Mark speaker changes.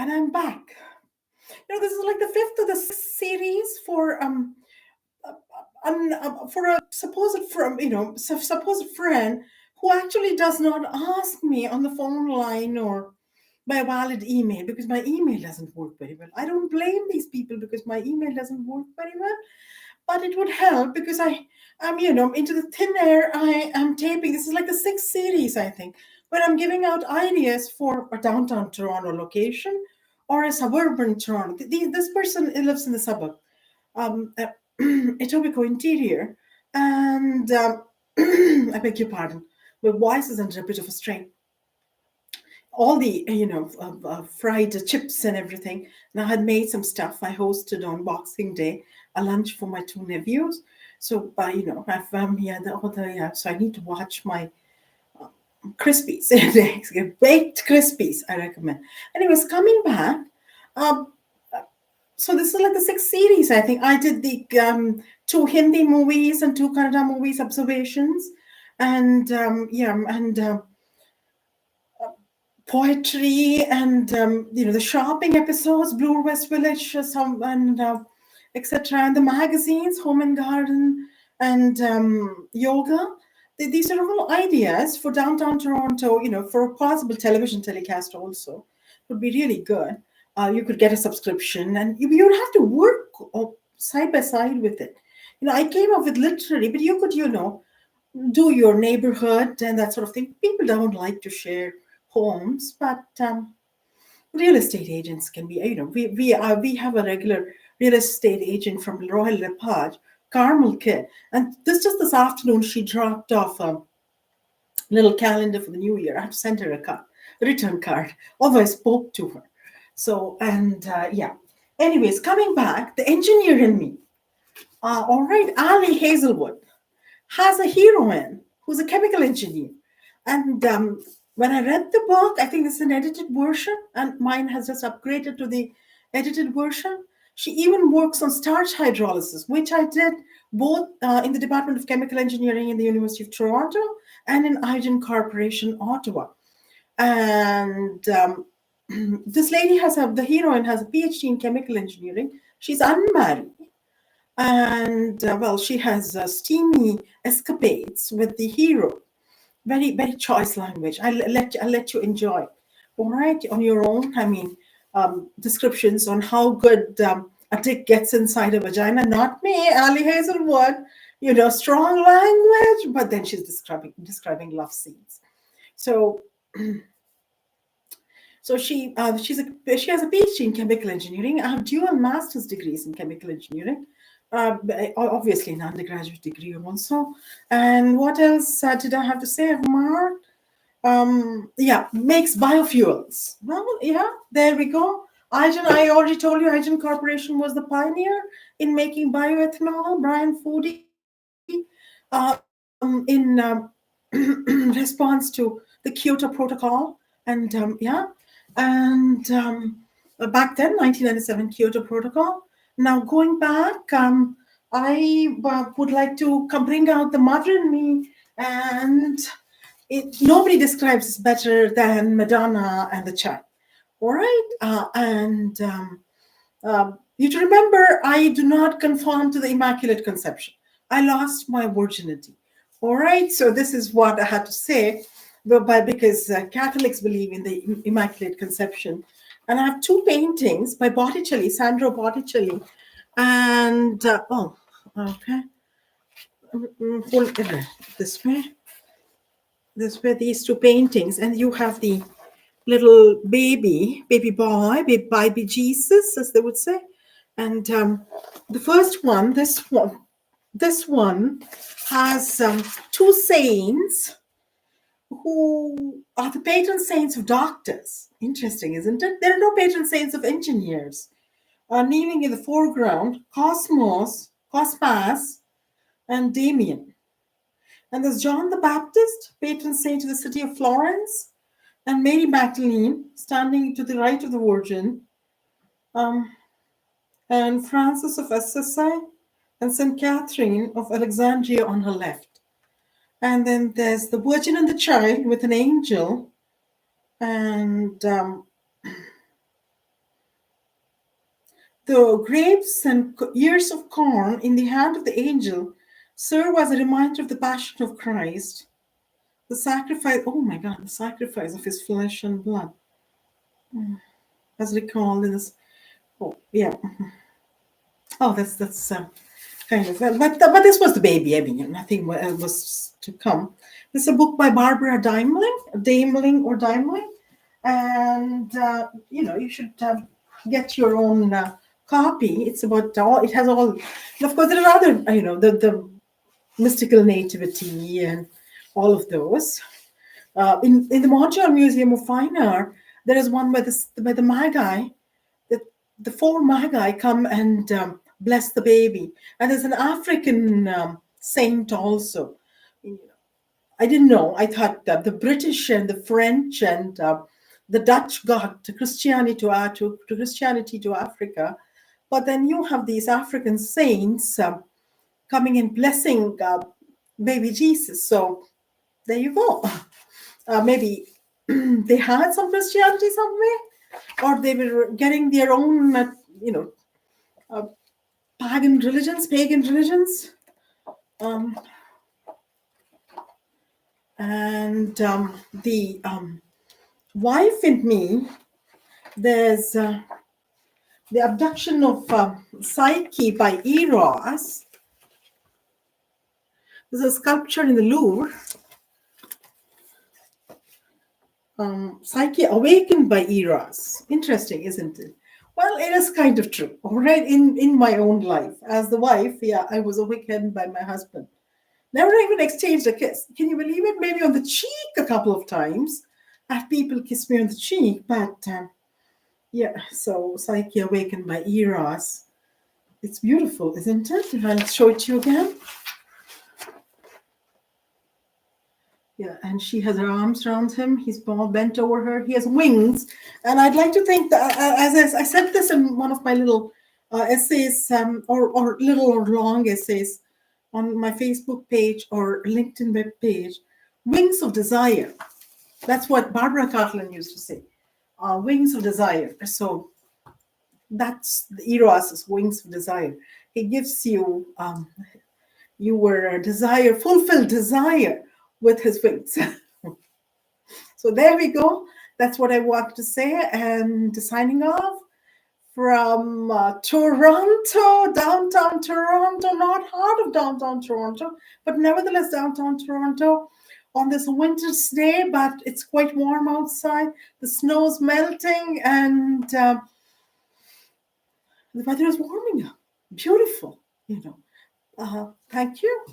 Speaker 1: and I'm back. This is like the fifth of the sixth series for a supposed friend who actually does not ask me on the phone line or by a valid email because my email doesn't work very well. I don't blame these people because my email doesn't work very well, but it would help because I'm into the thin air. I am taping. This is like the sixth series, I think, where I'm giving out ideas for a downtown Toronto location or a suburban Toronto. This person lives in the suburb, uh, Etobicoke Interior, and I beg your pardon, my voice is under a bit of a strain. All the fried chips and everything. And I had made some stuff. I hosted on Boxing Day a lunch for my two nephews. So I've so I need to watch my crispies, baked crispies. I recommend. Anyways, coming back. Um, so this is like the sixth series. I think I did the two Hindi movies and two Kannada movies observations, and poetry and the shopping episodes, Blue West Village, some and etc. And the magazines, Home and Garden, and yoga. These are all ideas for downtown Toronto. For a possible television telecast also would be really good. You could get a subscription, and you would have to work side by side with it. I came up with literary, but you could do your neighborhood and that sort of thing. People don't like to share homes, but real estate agents can be. We have a regular real estate agent from Royal LePage, Carmel Kid, and this afternoon she dropped off a little calendar for the new year. I have to send her a return card. Although I spoke to her, so and yeah. Anyways, coming back, the engineer in me. All right, Ali Hazelwood has a heroine who's a chemical engineer. And when I read the book, I think this is an edited version, and mine has just upgraded to the edited version. She even works on starch hydrolysis, which I did both in the Department of Chemical Engineering in the University of Toronto and in Iden Corporation, Ottawa. And this lady the heroine has a PhD in chemical engineering. She's unmarried, and she has steamy escapades with the hero. Very, very choice language. I'll let you enjoy. All right, on your own. I mean, descriptions on how good a dick gets inside a vagina. Not me, Ali Hazelwood. Strong language, but then she's describing love scenes. So she has a PhD in chemical engineering. I have dual master's degrees in chemical engineering. Obviously an undergraduate degree also. And what else did I have to say? I've marked. Makes biofuels. Well, yeah, there we go. I already told you, Iden Corporation was the pioneer in making bioethanol. Brian Foodie, in response to the Kyoto Protocol, and back then, 1997 Kyoto Protocol. Now going back, I would like to bring out the mother in me, and nobody describes this better than Madonna and the child. All right, you to remember, I do not conform to the Immaculate Conception. I lost my virginity. All right, so this is what I had to say, because Catholics believe in the Immaculate Conception. And I have two paintings by Botticelli, Sandro Botticelli, and okay, hold it this way. This way, these two paintings, and you have the little baby boy, baby Jesus, as they would say. And the first one, this one has two saints who are the patron saints of doctors. Interesting, isn't it? There are no patron saints of engineers. Kneeling in the foreground, Cosmas, and Damien. And there's John the Baptist, patron saint of the city of Florence, and Mary Magdalene, standing to the right of the Virgin, and Francis of Assisi, and St. Catherine of Alexandria on her left. And then there's the Virgin and the Child with an angel, and The grapes and ears of corn in the hand of the angel serve as a reminder of the passion of Christ, the sacrifice, oh my God, the sacrifice of his flesh and blood, as recalled in this. Oh, yeah. Oh, that's kind of, but this was the baby. I mean, nothing was to come. This is a book by Barbara Daimling, and you should get your own copy. It's about all. It has all, and of course there are other, the mystical nativity and all of those. In the Montreal Museum of Fine Art, there is one by the Magi. The four Magi come and bless the baby, and there's an African saint also. I didn't know. I thought that the British and the French and the Dutch got Christianity to Christianity to Africa, but then you have these African saints coming and blessing baby Jesus. So there you go. Maybe they had some Christianity somewhere, or they were getting their own, pagan religions. And the wife in me, there's the abduction of Psyche by Eros. There's a sculpture in the Louvre. Psyche awakened by Eros. Interesting, isn't it? Well, it is kind of true. All right, in my own life, as the wife, yeah, I was awakened by my husband. Never even exchanged a kiss. Can you believe it? Maybe on the cheek a couple of times. I had people kiss me on the cheek, but yeah. So Psyche awakened by Eros. It's beautiful, isn't it? I'll show it to you again. Yeah, and she has her arms around him. He's bent over her. He has wings, and I'd like to think that, as I said this in one of my little essays, or little or long essays on my Facebook page or LinkedIn web page, wings of desire. That's what Barbara Cartland used to say, wings of desire. So that's the Eros' wings of desire. He gives you your desire, fulfilled desire with his wings. So there we go. That's what I wanted to say. And signing off from Toronto, downtown Toronto, not heart of downtown Toronto, but nevertheless downtown Toronto on this winter's day, but it's quite warm outside. The snow's melting and the weather is warming up. Beautiful, Thank you.